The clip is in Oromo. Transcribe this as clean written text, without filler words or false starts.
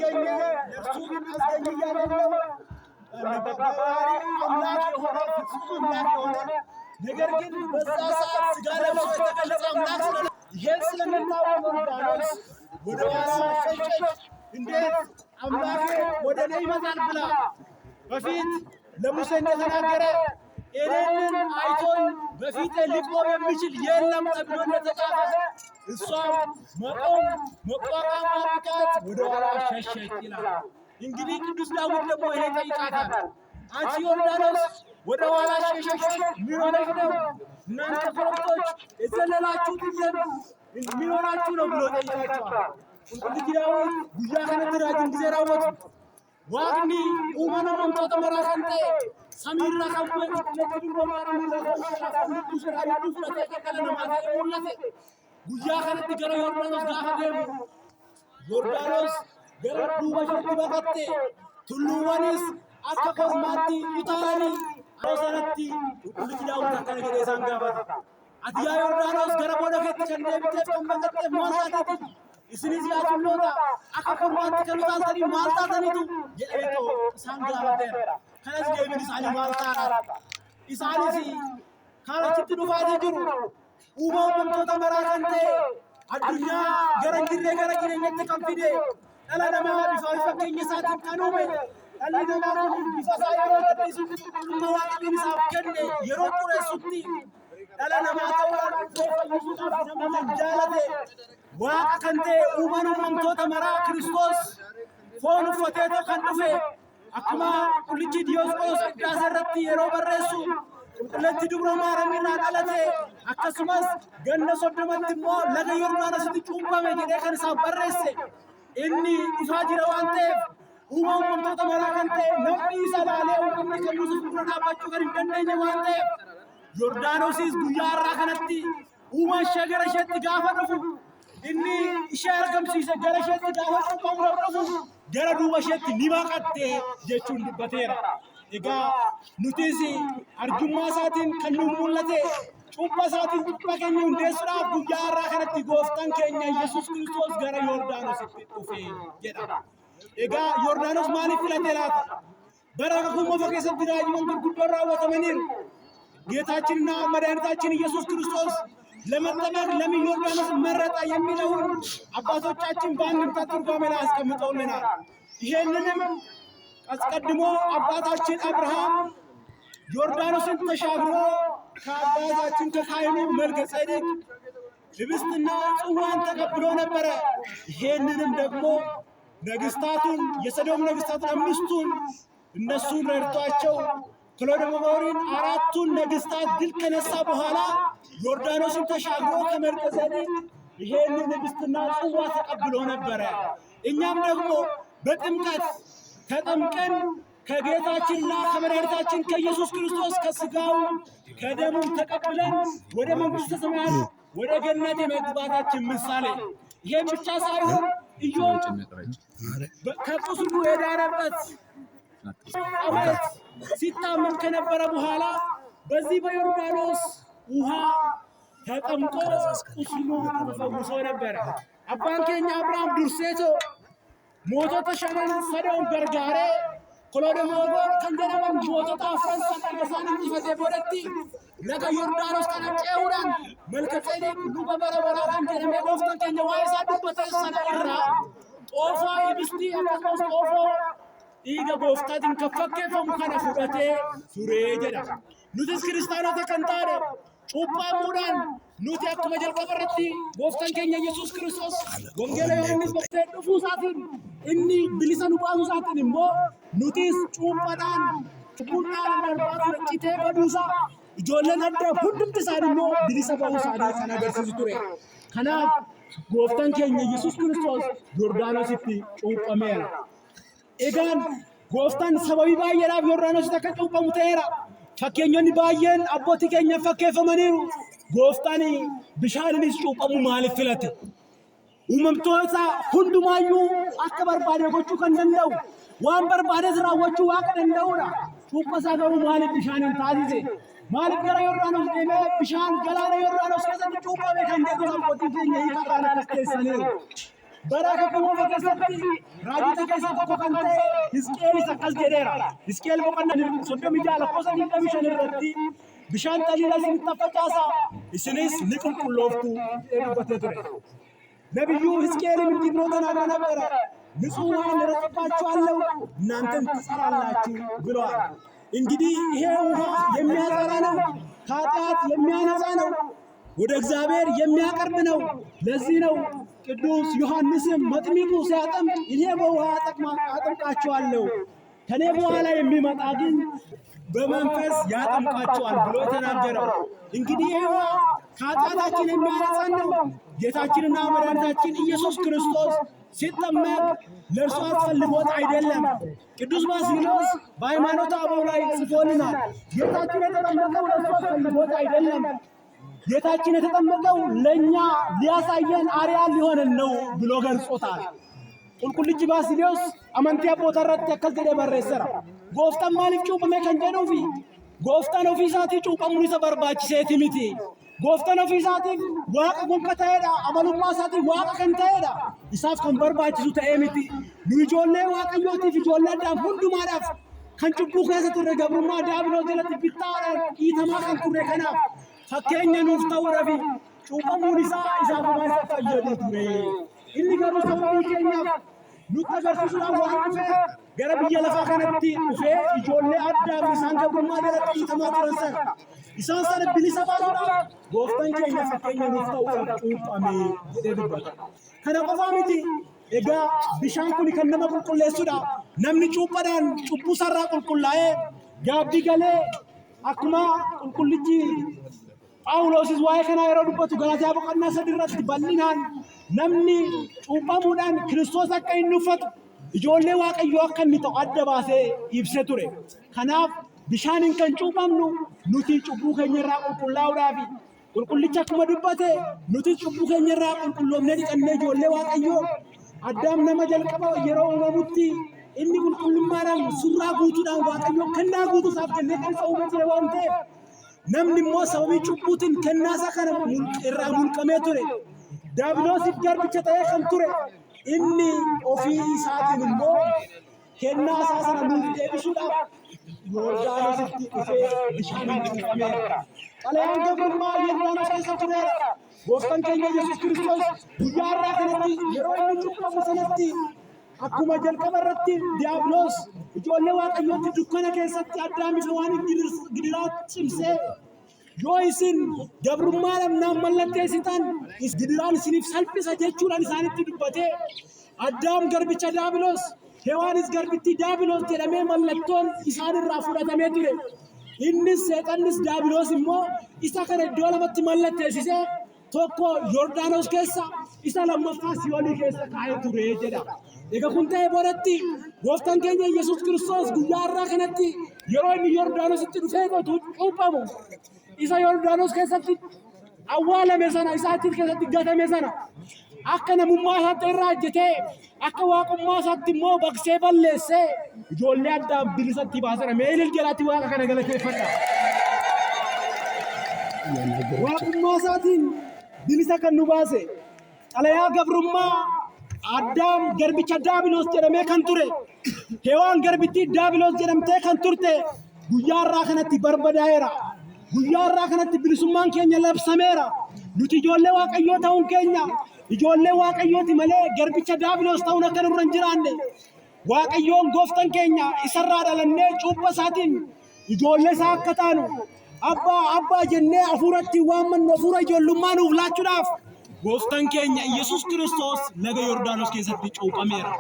ገኘ እርሱን አስገኝ እያለው በባህሪ አምላክ የሆነ ፍጹም አምላክ የሆነ ነገር ግን በዛ ሰዓት ስጋ ለብሶ የተገለጸ አምላክ ስለሆነ ይሄን ስለምናውቅ ዮርዳኖስ ወደ ኋላ ሸሸች። እንዴት አምላክ ወደ እኔ ይመጣል ብላ በፊት ለሙሴ እንደተናገረ እኔን አይቶኝ በፊት ሊቆም የሚችል የለም ተብሎ እንደተጻፈ እሷም መቆም መቋቋም አቃታት፣ ወደ ኋላ ሸሸች ይላል። እንግዲህ ቅዱስ ዳዊት ደግሞ ይሄ ጠይቃታል፣ አንቺ ዮርዳኖስ ወደ ኋላ ሸሸሽ ምን ሆነሽ ነው? እናንተ ኮረብቶች የዘለላችሁት ምን ሆናችሁ ነው ብሎ ጠይቃቸዋል። ቅዱስ ዳዊት ጉያ ከነግራጅን ጊዜ ራወቱ ዋቅኒ ኡመነ መምቶተ መራከንቴ ሰሚራ ከበ ለከዱ ማራሙ ጉያ ከነቲ ገረ ዮርዳኖስ ጋፈ ደሙ ዮርዳኖስ ገረ ዱባ ሸቲ በቀቴ ቱሉዋኒስ akka kormaatti utaalanii rosanatti qulqullichi daawwata akkana jedhee isaan gaafata. Ati yaa Yordaanos gara booda keetti kan deebiteef kan baqattee maal taataniitu? Isinis yaa tulloota akka kormaatti kan utaaltanii maal taataniitu jedheetoo isaan gaafateera. Kanas deebiin isaanii maal taanaadha? Isaanis kan achitti dhufaatii jiru uumamtoota maraa kan ta'e addunyaa gara jirree gara jireenyatti kan fide dhala namaa bifa fakkeenya isaatiin kan uume dhalli namaa kun bifa isaa yeroo gadhiisutti dhimma waaqni isaaf kenne yeroo xureessutti dhala namaa ta'uudhaan fayyisuudhaaf nama kan jaalate waaqa kan ta'e uumamtoota maraa Kiristoos foon uffateetoo kan dhufe akkuma qullichi Diyoosqoros Qiddaasa irratti yeroo barreessu qulqulleetti dubra maaramirraa dhalate akkasumas ganna 30tti immoo laga Yordaanositti cuuphame jedhee kan isaan barreesse inni dhufaa jira waan ta'eef uumamtoota maraa kan ta'e namni isa laalee uumamni kan nuti fuuldura dhaabbachuu kan hin dandeenye waan ta'eef Yordaanosis guyyaa har'aa kanatti uuma ishee gara isheetti gaafa dhufu inni ishee argamsiise gara isheetti gaafa cuuphamuudhaaf dhufu gara duuba isheetti ni baqatte jechuun dubbateera. Egaa nutis arjummaa isaatiin kan nu mul'ate cuuphaa isaatiin cuuphaa keenya hundeessuudhaaf guyyaa har'aa kanatti gooftaan keenya Yesuus Kiristoos gara Yordaanositti dhufe jedha. Egaa Yordaanos maaliif filate laata? Bara kakuma keessatti raajiiwwan gurguddoon raawwatamaniiru. ጌታችንና መድኃኒታችን ኢየሱስ ክርስቶስ ለመጠመቅ ለምን ዮርዳኖስ መረጠ የሚለውን አባቶቻችን በአንድምታ ትርጓሜ ላይ አስቀምጠውልናል። ይሄንንም አስቀድሞ አባታችን አብርሃም ዮርዳኖስን ተሻግሮ ከአባታችን ከካህኑ መልከጼዴቅ ህብስትና ጽዋን ተቀብሎ ነበረ። ይሄንንም ደግሞ ነገስታቱን የሰዶም ነገስታት አምስቱን እነሱን ረድቷቸው ክሎዶጎሞርን አራቱን ነገስታት ድል ከነሳ በኋላ ዮርዳኖስን ተሻግሮ ከመልከጼዴቅ ይሄንን ህብስትና ጽዋ ተቀብሎ ነበረ። እኛም ደግሞ በጥምቀት ተጠምቀን ከጌታችንና ከመድኃኒታችን ከኢየሱስ ክርስቶስ ከስጋው ከደሙ ተቀብለን ወደ መንግሥተ ሰማያት ወደ ገነት የመግባታችን ምሳሌ ይሄን ብቻ ሳይሆን ኢዮብ ከቁስሉ የዳነበት አመት ሲታመም ከነበረ በኋላ በዚህ በዮርዳኖስ ውሃ ተጠምቆ ቁስሉ ተፈውሶ ነበረ። አባን ኬኛ አብርሃም ዱርሴቶ ሞቶota shanan sadan gargaare Kolodogomor kan jedhaman mootota afran sadan isaan injifatee boodatti laga Yordaanos kana ce'uudhaan Malkatseedeq luba bara baraa kan jedhamee gooftaan keenya waa'ee isaa dubbate sana irraa xoofoo ibistii akkasumas xoofoo dhiiga gooftaatiin kan fakkeeffamu kana fudhatee turee jedha. Nutis kiristaanota kan taane cuuphamuudhaan nuti akkuma jalqaba irratti gooftaan keenya Yesuus Kiristoos wangeela Yohaannis bakkee dhufuu isaatiin inni bilisa nu baasuu isaatiin immoo nutis cuuphaadhaan cubbuudhaan barbaadu citee baduusaa ijoolleen adda hundumti isaanii immoo bilisa ba'uu isaanii kan agarsiisu ture. Kanaaf gooftaan keenya Yesuus Kiristoos Yordaanositti cuuphameera. Egaan gooftaan sababii baay'eedhaaf Yordaanositti akka cuuphamu ta'eera. Fakkeenyonni baay'een abbootii keenya fakkeeffamaniiru. Gooftaan bishaaninis cuuphamu maaliif filate? Uumamtoota hundumaayyuu akka barbaade gochuu kan danda'u waan barbaades raawwachuu waaqa danda'udha. Cuuphaa isaa garuu maaliif bishaaniin taasise? Maaliif gara Yordaanos deemee bishaan galaana Yordaanos keessatti cuuphame kan jedhu abbootiin keenya hiikaa akkas keessaniiru. بركة كم فكسرتي راجع كيسة فكانت إسكيل سكال جديرة إسكيل بقنا سودو مجال قصة دي كمشان الرتي بشان تلي لازم تفكاسا إسنيس نكون كلوفتو بتدري نبيو إسكيل من تبرودنا أنا برا نسوان رتقاتشو الله نانتم تسألاتشو برا إنجدي هي يميازرانو كاتات يميانزانو ወደ እግዚአብሔር የሚያቀርብ ነው። ለዚህ ነው ቅዱስ ዮሐንስም መጥምቁ ሲያጠምቅ እኔ በውሃ አጠምቃችኋለሁ ከኔ በኋላ የሚመጣ ግን በመንፈስ ያጠምቃችኋል ብሎ ተናገረው። እንግዲህ ይሄው ከኃጢአታችን የሚያነጻን ነው። ጌታችንና መድኃኒታችን ኢየሱስ ክርስቶስ ሲጠመቅ ለእርሱ አስፈልጎት አይደለም። ቅዱስ ባስልዮስ በሃይማኖተ አበው ላይ ጽፎልናል። ጌታችን የተጠመቀው ለእርሱ አስፈልጎት አይደለም። ጌታችን የተጠመቀው ለኛ ሊያሳየን አርያ ሊሆነን ነው ብሎ ገልጾታል። ቁልቁልጂ ባስልዮስ አመንቲያ ቦታራት ተከልተደ በረሰራ ጎፍታን ማሊፍ ጩපሜ ከንጀኖፊ ጎፍታን ኦፊሳቲ ጩපሙኒ ሰበርባቺ ሴቲሚቲ ጎፍታን ኦፊሳቲ ዋቀ ጎንከታየዳ አመሉማ ሳቲ ዋቀ ከንታየዳ ኢሳፍ ከንበርባቺሱ ተኤሚቲ ሉጆሌ ዋቀዮቲ ፊጆሌ ዳም ሁንዱማዳፍ ከንጩቡ ከሰተረ ገብሩማ ዳብሎ ጀለት ቢታረ ኢተማ ከንቱሬ ከናፍ fakkeenya nuuf ta'uu dhabi cuuphamuun isaa kumaasa fayyadu ture inni garuu sababii keenyaaf nutti agarsiisuudhaan waan dhufeef gara biyya lafaa kanatti dhufee ijoollee addaa fi isaan gabrummaa jalatti hiitamaa turan sana isaan sana bilisa baasuudhaaf gooftaan keenya fakkeenya nuuf ta'uudhaaf cuuphame jedhee dubbata. Kana qofaa miti egaa bishaan kun kan nama qulqulleessudha. Namni cuuphaadhaan cubbuu sarraa qulqullaa'ee gaabbii galee akkuma qulqullichi Phaawulosis waa'ee kana yeroo dubbatu Galaatiyaa boqonnaa 3 irratti bal'inaan namni cuuphamuudhaan Kiristoos akka inni uffatu ijoollee Waaqayyoo akka inni ta'u adda baasee ibsee ture. Kanaaf bishaaniin kan cuuphamnu nuti cubbuu keenya irraa qulqullaa'uudhaaf qulqullicha akkuma dubbate nuti cubbuu keenya irraa qulqulloofnee dhiqannee ijoollee Waaqayyoo Addaam nama jalqaba yeroo uumamutti inni qulqullummaadhaan surraa guutuudhaan Waaqayyoo kennaa guutuusaaf kennee kan isa uume ture waan ta'eef namni immoo sababii cubbuutiin kennaasaa kana irraa mulqamee ture. Daabiloosiif garbicha ta'ee kan ture inni ofii isaatiin immoo kennaasaa sana nuuf deebisuudhaaf Yordaanositti dhufee bishaaniin cuuphameera. Xalayaan gabrummaa Yordaanos keessa tureera. Gooftaan keenya Yesuus Kiristoos guyyaa irraa kanatti yeroo inni cuuphamu sanatti akkuma jalqaba irratti diiyaabiloos ijoollee Waaqayyootti dukkana keessatti Addaamiif waan gidiraa cimsee yoo isin gabrummaadhaan naan mallatteessitan gidiraan isiniif salphisa jechuudhaan isaanitti dubbatee Addaam garbicha diiyaabiloos Hewaanis garbittii diiyaabiloos jedhamee mallattoon isaanirraa fudhatamee ture. Innis seexannis diiyaabiloos immoo isa kana iddoo lamatti mallatteessisee tokko Yordaanos keessa isa lammaffaa Siyoonii keessa kaa'ee ture jedha. Egaa kun ta'ee boodatti gooftaan keenya Yesuus Kiristoos guyyaa irraa kanatti yeroo inni Yordaanositti dhufee cuuphamu isa Yordaanos keessatti awwaalame sana isaatti keessatti gatame sana akka namummaa isaatti irraa hojjetee akka waaqummaa isaatti immoo baqsee balleessee ijoollee Addaam bilisatti baasana meelil jalaatti waaqa kana galateeffadha. Waaqummaa isaatiin bilisa kan nu baase xalayaa gabrummaa Addaam garbicha diiyaabiloos jedhamee kan ture Hewaan garbittii diiyaabiloos jedhamtee kan turte guyyaa irraa kanatti barbadaa'eera. Guyyaa irraa kanatti bilisummaan keenya labsameera. Nuti ijoollee Waaqayyoo ta'uun keenya ijoollee Waaqayyooti malee garbicha diiyaabiloos ta'uun akka nurra hin jiraanne Waaqayyoon gooftaan keenya isarraa dhalannee cuupha isaatiin ijoollee isaa akka taanu abbaa jennee hafuuratti waammannu hafuura ijoollummaa nuuf laachuudhaaf gooftaan keenya Yesuus Kiristoos laga Yordaanos keessatti cuuphameera.